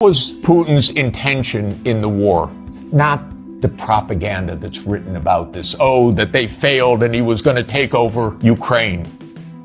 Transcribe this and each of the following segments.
Was Putin's intention in the war? Not the propaganda that's written about this. Oh, that they failed and he was going to take over Ukraine.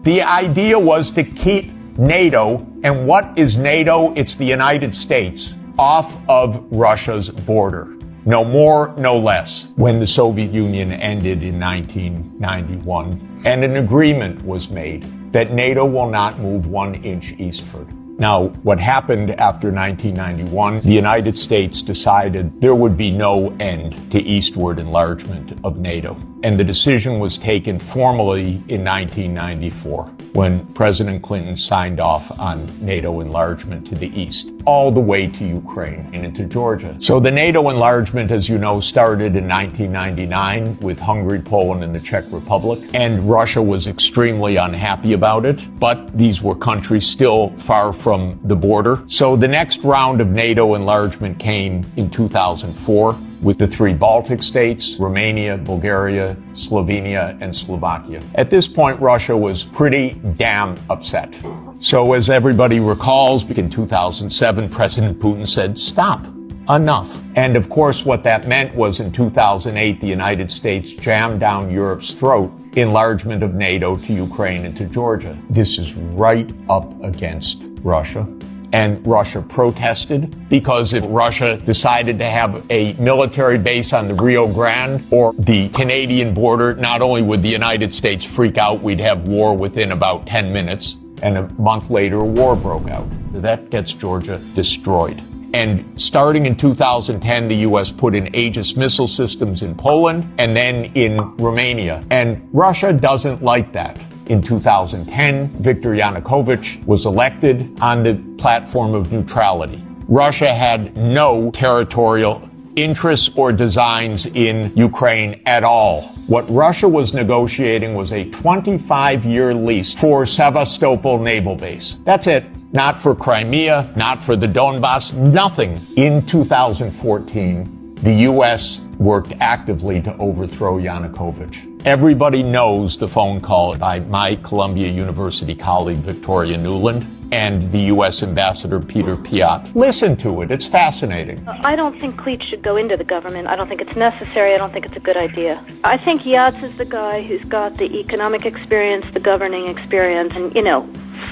The idea was to keep NATO, and what is NATO? It's the United States, off of Russia's border. No more, no less. When the Soviet Union ended in 1991, and an agreement was made that NATO will not move 1 inch eastward. Now, what happened after 1991, the United States decided there would be no end to eastward enlargement of NATO. And the decision was taken formally in 1994, when President Clinton signed off on NATO enlargement to the east, all the way to Ukraine and into Georgia. So the NATO enlargement, as you know, started in 1999 with Hungary, Poland, and the Czech Republic. And Russia was extremely unhappy about it, but these were countries still far from the border. So the next round of NATO enlargement came in 2004 with the 3 Baltic states, Romania, Bulgaria, Slovenia, and Slovakia. At this point, Russia was pretty damn upset. So as everybody recalls, in 2007, President Putin said, stop, enough. And of course, what that meant was in 2008, the United States jammed down Europe's throat enlargement of NATO to Ukraine and to Georgia. This is right up against Russia. And Russia protested, because if Russia decided to have a military base on the Rio Grande or the Canadian border, not only would the United States freak out, we'd have war within about 10 minutes. And a month later, a war broke out. That gets Georgia destroyed. And starting in 2010, the U.S. put in Aegis missile systems in Poland and then in Romania. And Russia doesn't like that. In 2010, Viktor Yanukovych was elected on the platform of neutrality. Russia had no territorial interests or designs in Ukraine at all. What Russia was negotiating was a 25-year lease for Sevastopol naval base. That's it. Not for Crimea, not for the Donbass, nothing. In 2014, the U.S. worked actively to overthrow Yanukovych. Everybody knows the phone call by my Columbia University colleague, Victoria Nuland, and the U.S. Ambassador Peter Piot. Listen to it. It's fascinating. I don't think Cleach should go into the government. I don't think it's necessary. I don't think it's a good idea. I think Yats is the guy who's got the economic experience, the governing experience, and,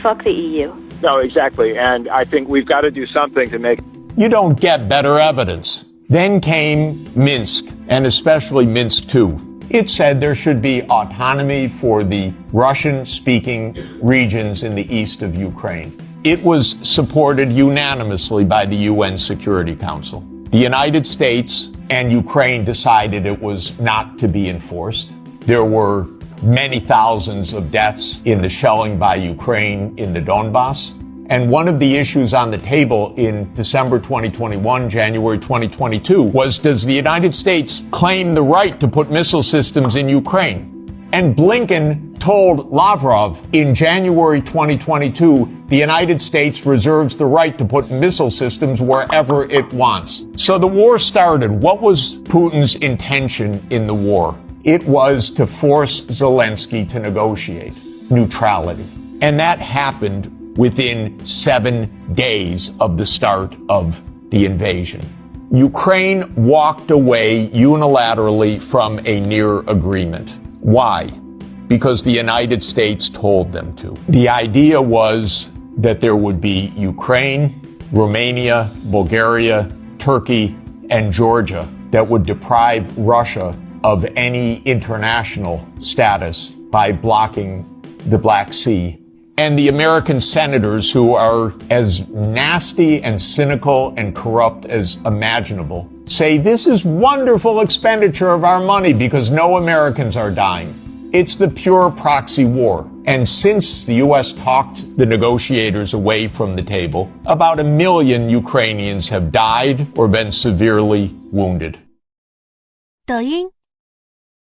fuck the EU. No, exactly. And I think we've got to do something to make... You don't get better evidence. Then came Minsk, and especially Minsk II. It said there should be autonomy for the Russian-speaking regions in the east of Ukraine. It was supported unanimously by the UN Security Council. The United States and Ukraine decided it was not to be enforced. There were many thousands of deaths in the shelling by Ukraine in the Donbass. And one of the issues on the table in December 2021, January 2022, was, does the United States claim the right to put missile systems in Ukraine? And Blinken told Lavrov in January 2022, the United States reserves the right to put missile systems wherever it wants. So the war started. What was Putin's intention in the war? It was to force Zelensky to negotiate neutrality. And that happened within 7 days of the start of the invasion. Ukraine walked away unilaterally from a near agreement. Why? Because the United States told them to. The idea was that there would be Ukraine, Romania, Bulgaria, Turkey, and Georgia that would deprive Russia of any international status by blocking the Black Sea. And the American senators, who are as nasty and cynical and corrupt as imaginable, say this is wonderful expenditure of our money because no Americans are dying. It's the pure proxy war. And since the U.S. talked the negotiators away from the table, about 1 million Ukrainians have died or been severely wounded. 抖音